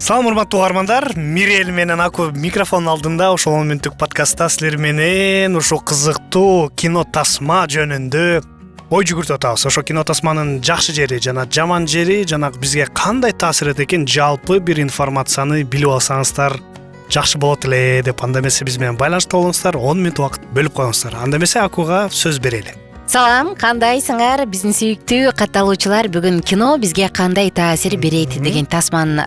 Салам урматтуу угармандар, Мирел менен Аку микрофон алдында ошол 10 мүнөттүк подкастта силер менен ушул кызыктуу кино тасма жөнүндө ой жүгүртүп атабыз. Ошо кино тасманын жакшы жери жана жаман жери, жана бизге кандай таасир этет экен жалпы бир информацияны билип алсаңыздар жакшы болот эле деп. Анда эмесе биз менен байланышта болуңуздар, 10 мүнөт убакыт бөлүп коюңуздар. Анда эмесе Акуга сөз берели. Салам, кандайсыңар биздин сүйүктүү катталуучулар? Бүгүн кино бизге кандай таасир берет деген тасма мен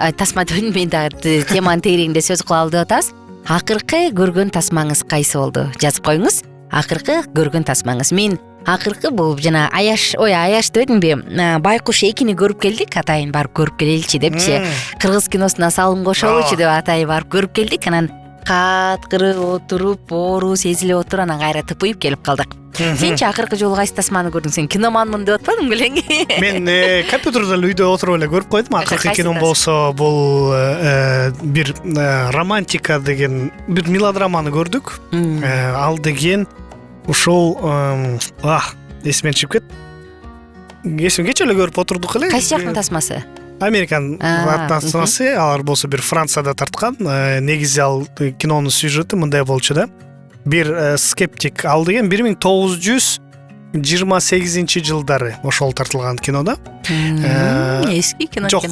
дагы теманын тегерегинде сөз кылалы деп атабыз. Акыркы көргөн тасмаңыз кайсы болду? Жазып коюңуз. Акыркы көргөн тасмаңыз. Мен акыркы бул жана аяш дедимби? Байкуш 2-ни көрүп келдик, атайын барып көрүп келеличи депчи. Кыргыз киносуна салым кошолучу деп атайын барып көрүп келдик. Анан каткыры отуруп, оору сезилип отуруп, анан кайра тыпыйып келип калдык. Сенчи акыркы жолу кайсы тасманы көрдүң? Сен киноманмын деп атпадың белең? Мен компьютерде үйдө отуруп эле көрүп койдум. Акыркы кином болсо бул бир романтика деген бир мелодраманы көрдүк. Ал деген ушул эсимден чыгып кетти. Кече эле көрүп отурдук эле. Кайсы жактын тасмасы? Американ тасмасы. Алар болсо бир Францияда тарткан. Негизи ал кинонун сюжети мындай болчу да. Бир скептик, ал деген 1928 жылдары ошол тартылган кинода. Эски кино. Жок,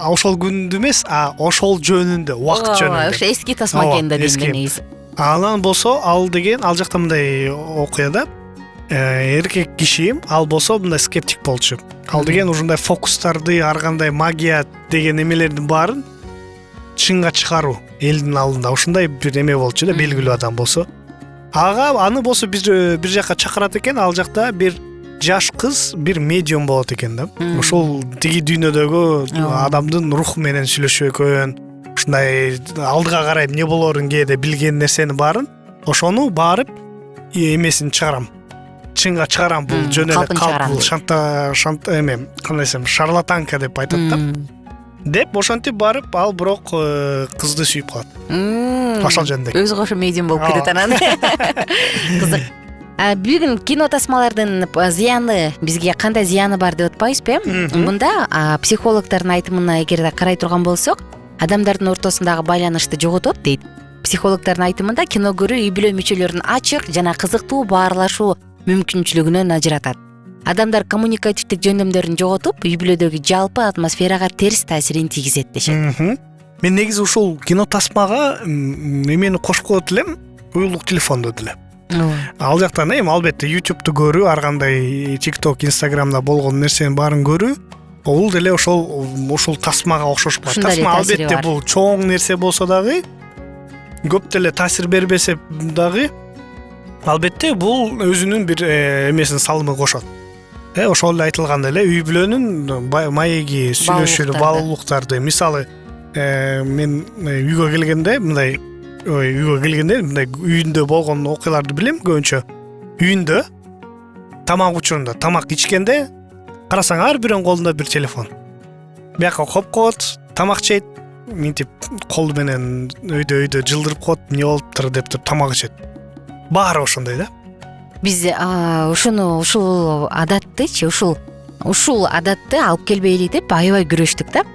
ошол күндү эмес, ошол жөнүндө, убакыт жөнүндө. Ошо эски тасма экен да дейм негизи. Анан болсо ал деген ал жакта мындай окуяда эркек киши, ал болсо мындай скептик болчу. Ал деген ушундай фокустарды, ар кандай магия деген эмелердин баарын чынга чыгаруу элдин алдында ушундай бир эме болчу да, белгилүү адам болсо. Аны болсо бир жака чакырат экен, ал жакта бир жаш кыз бир медиум болот экен да. Ошол тиги дүйнөдөгү адамдын руху менен сүйлөшөт экен. Ушундай алдыга карай эмне болорун кээде билген нерсени баарын, ошону барып эмесин чыгарам. Чынга чыгарам, бул жөн эле калп, кандай десем, шарлатанка деп айтат да. Деп ошентип барып, ал бирок кызды сүйүп калат. Ошол жөнүндө. Өзү ошо медиум болуп кетет анан. Кызык. Бүгүн кино тасмалардын зыяны, бизге кандай зыяны бар деп атпайбызбы? Мында психологдордун айтымына эгерде карай турган болсок, адамдардын ортосундагы байланышты жоготот дейт. Психологдордун айтымында кино көрүү үй бүлө мүчөлөрүнүн ачык жана кызыктуу баарлашуу мүмкүнчүлүгүнөн ажыратат. Адамдар коммуникативдик жөндөмдөрүн жоготуп, үй бүлөдөгү жалпы атмосферага терс таасирин тийгизет дешет. Мен негизи ушул кино тасмага эмени кошуп коет элем, уюлдук телефонду деле. Ал жактан албетте YouTube'ду көрүү, ар кандай TikTok, Instagram'да болгон нерсенин баарын көрүү, бул деле ушул тасмага окшош калат. Тасма албетте бул чоң нерсе болсо дагы, көп деле таасир бербесе дагы, албетте бул өзүнүн бир эмесин салымы кошот. Ошол эле айтылгандай эле үй бүлөнүн маеги, сүйлөшүү, баалуулуктарды, мисалы мен үйгө келгенде мындай үйүндө болгон окуяларды билем көбүнчө. Үйүндө тамак учурунда, тамак ичкенде карасаң ар бирөөнүн колунда бир телефон. Бияка коп коет, тамак жейт, минтип кол менен өйдө жылдырып коет, эмне болуптур деп туруп тамак ичет. Баары ошондой да. Биз ушул адатты алып келбейли деп аябай күрөштүк да.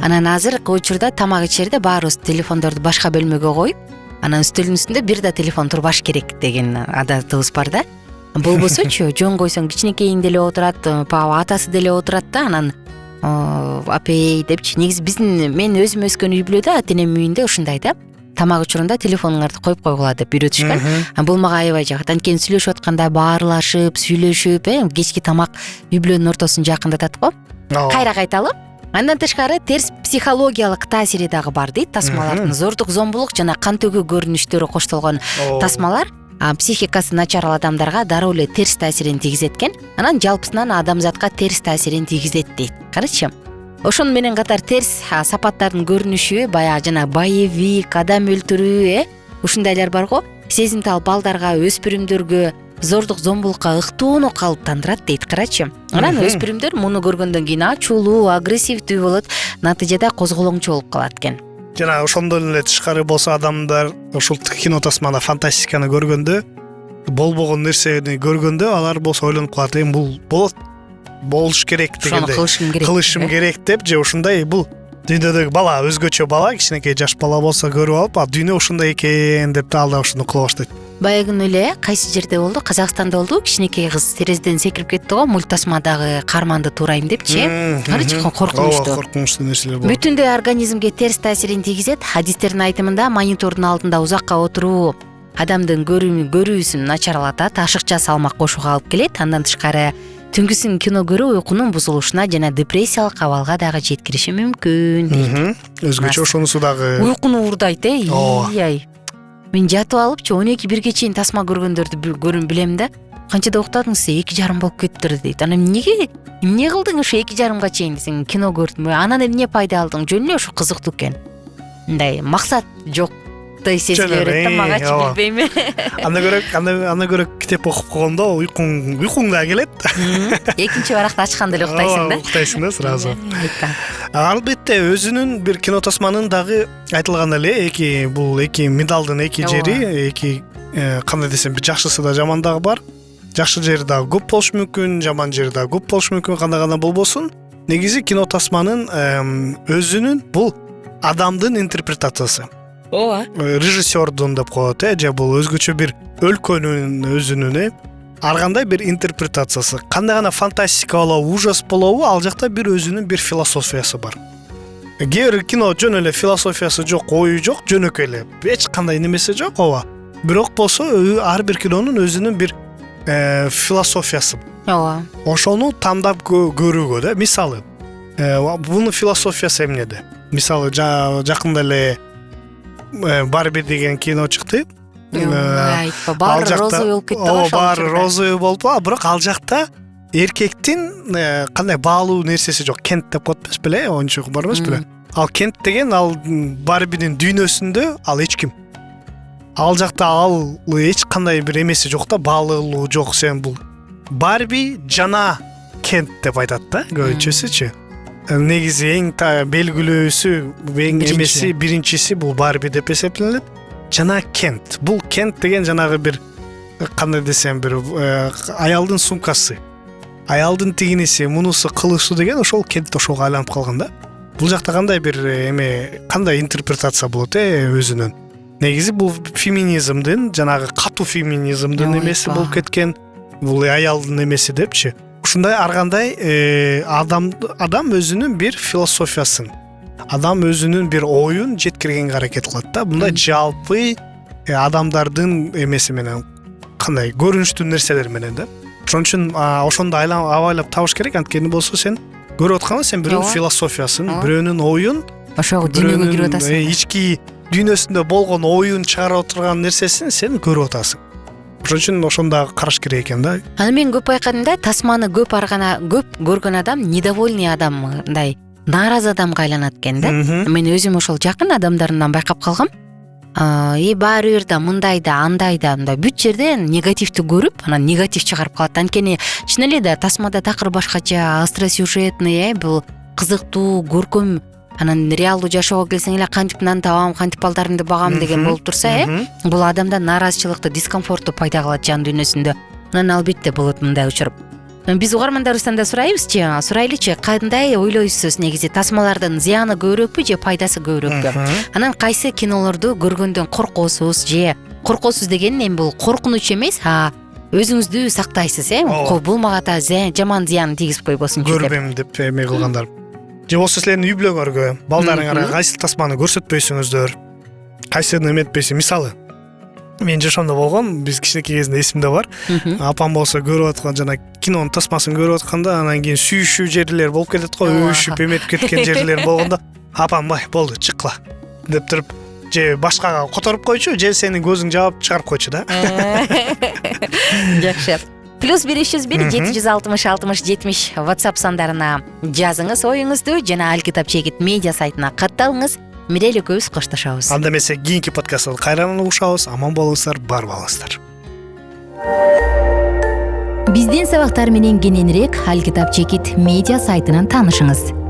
Анан азыркы учурда тамак ичерде баарыбыз телефондорду башка бөлмөгө коюп, анан үстөлдүн үстүндө бир да телефон турбаш керек деген адатыбыз бар да. Болбосочу жөн койсоң кичинекейиң деле отурат, атасы деле отурат да, анан апей депчи. Негизи мен өзүм өскөн үй бүлөдө ата-энем үйүндө ушундай да. Тамак учурунда телефонуңарды коюп койгула деп үйрөтүшкөн. Бул мага аябай жагат. Анткени сүйлөшүп атканда баарлашып, сүйлөшүп, кечки тамак үй бүлөнүн ортосун жакындатат го. Кайра кайталы. Андан тышкары терс психологиялык таасири дагы бар дейт тасмалардын. Зордук, зомбулук жана кан төгүү көрүнүштөрү коштолгон тасмалар психикасы начар адамдарга дароо эле терс таасирин тийгизет экен. Анан жалпысынан адамзатка терс таасирин тийгизет дейт. Карачы. Ошону менен катар терс сапаттардын көрүнүшү, баягы жана боевик, адам өлтүрүү, ушундайлар бар го. Сезимтал балдарга, өспүрүмдөргө, зордук, зомбулукка ыктоону калыптандырат дейт. Карачы. Анан өспүрүмдөр муну көргөндөн кийин ачуулуу, агрессивдүү болот, натыйжада козголоңчу болуп калат экен. Жана ошондон эле тышкары болсо адамдар ушул кино тасмада фантастиканы көргөндө, болбогон нерсени көргөндө алар болсо ойлонуп калат, бул болот, болуш керек дегенде, кылышым керек деп же ушундай, бул дүйнөдөгү бала өзгөчө бала, кичинекей жаш бала болсо көрүп алып, дүйнө ушундай экен деп да ал да ушуну кыла баштайт. Баягы күнү эле кайсы жерде болду? Казакстанда болду. Кичинекей кыз терезеден секирип кетти го, мультасмадагы каарманды туурайм депчи. Карачы, коркунучтуу. Коркунучтуу нерселер болот. Бүтүндөй организмге терс таасирин тийгизет. Хадистердин айтымында монитордун алдында узакка отуруу адамдын көрүүсүн начарлатат, ашыкча салмак кошууга алып келет. Андан тышкары түнкүсүн кино көрүү уйкунун бузулушуна жана депрессиялык абалга дагы жеткириши мүмкүн. Өзгөчө ошонусу дагы уйкуну уурдайт, ай. Мен жатып алыпчы 12-1ге чейин тасма көргөндөрдү билем да. Канчада уктадыңыз? 2:30 болуп кетиптир дейт. Анан эмне кылдың ушу 2:30га чейин? Сен кино көрдүң. Анан эмне пайда алдың? Жөн эле ушу кызыктуу экен. Мындай максат жоктой сезиле берет да, магачы билбейм. Анда көрө китеп окуп койгондо уйкуң да келет. Экинчи баракты ачканда эле уктайсың да. Уктайсың да сразу. Албетте өзүнүн бир кино тасманын дагы айтылган эле эки медалдын эки жери, кандай десем, жакшысы да жаман дагы бар. Жакшы жери дагы көп болушу мүмкүн, жаман жери дагы көп болушу мүмкүн, кандай гана болбосун. Негизи кино тасманын өзүнүн бул адамдын интерпретациясы. Ооба. Режиссердун деп коет, же бул өзгөчө бир өлкөнүн өзүнүн ар кандай бир интерпретациясы. Кандай гана фантастика болобу, ужас болобу, ал жакта бир өзүнүн бир философиясы бар. Кээ бир кино жөн эле философиясы жок, ою жок, жөнөкөй эле, эч кандай немеси жок, ооба. Бирок болсо ар бир кинонун өзүнүн бир философиясы. Ооба. Ошону тандап көрүүгө да. Мисалы, бунун философиясы эмнеде? Мисалы, жакында эле Барби деген кино чыкты. Айтпа, баары розовый болуп кетти го. Баары розовый болуп, бирок ал жакта эркектин кандай баалуу нерсеси жок. Кент деп коет эмес беле, оюнчук бар эмес беле? Ал Кент деген ал Барбинин дүйнөсүндө ал эч ким. Ал жакта ал эч кандай бир эмеси жок да, баалуулугу жок. Сен бул Барби жана Кент деп айтат да, көбүнчөсүчү. Негизи эң белгилүүсү, эң эмеси биринчиси бул Барби деп эсептелет. Жана Кент. Бул Кент деген жанагы бир кандай десем, бир аялдын сумкасы. Аялдын тигиниси, мунусу, кылышы деген ошол Кент ошого айланып калган да. Бул жакта кандай бир кандай интерпретация болот өзүнүн. Негизи бул феминизмдин, жанагы катуу феминизмдин эмеси болуп кеткен. Бул аялдын эмеси депчи. Ушундай ар кандай адам өзүнүн бир философиясын, адам өзүнүн бир оюн жеткиргенге аракет кылат да. Мындай жалпы адамдардын эмеси менен, кандай көрүнүштүү нерселер менен да. Ошон үчүн ошондо абайлап табыш керек. Анткени болсо сен көрүп атканда сен бирөөнүн философиясын, бирөөнүн оюн, ошого дүйнөгө кирип атасың. Ички дүйнөсүндө болгон оюн чыгарып отурган нерсесин сен көрүп атасың. Ошон үчүн ошондо караш керек экен да. Аны мен көп байкадым да, тасманы көп көргөн адам недовольный адам, мындай нааразы адамга айланат экен да. Мен өзүм ошол жакын адамдарымдан байкап калгам. Баары бир да мындай да, андай да, мындай бүт жерден негативти көрүп, анан негатив чыгарып калат. Анткени чын эле да тасмада такыр башкача, остросюжетный, бул кызыктуу, көркөм, анан реалдуу жашоого келсең эле кантип нан табам, кантип балдарымды багам деген болуп турса, бул адамда нааразычылыкты, дискомфортту пайда кылат жан дүйнөсүндө. Анан албетте болот мындай учур. Биз угармандарыбыздан да сурайлычы, кандай ойлойсуз, негизи тасмалардын зыяны көбүрөөкпү же пайдасы көбүрөөкпү? Анан кайсы кинолорду көргөндөн коркосуз же коркосуз деген эми бул коркунуч эмес, өзүңүздү сактайсыз, бул мага жаман зыян тийгизип койбосун деп. Көрбөйм деп эме кылгандар. Же болсо силердин үй бүлөңөргө, балдарыңарга кайсы тасманы көрсөтпөйсүңүздөр, кайсыны эметпейсиң. Мисалы, мен жашоомдо болгон, биз кичинекей кезинде эсимде бар. Апам болсо көрүп аткан жана кинонун тасмасын көрүп атканда, анан кийин сүйүшүү жерлер болуп кетет го, өбүшүп эметип кеткен жерлер болгондо, апам болду, чыккыла деп туруп, же башкага которуп койчу, же сенин көзүң жаап чыгарып койчу да. Жакшы. +1 301 760 60 70 WhatsApp сандарына жазыңыз оюңузду жана Алкитап чекит медиа сайтына катталыңыз. Мирель экөөбүз коштошобуз. Анда эмесе кийинки подкастта кайрадан угушабыз. Аман болуңуздар, бар болуңуздар. Биздин сабактар менен кененирээк Алкитап чекит медиа сайтынан таанышыңыз.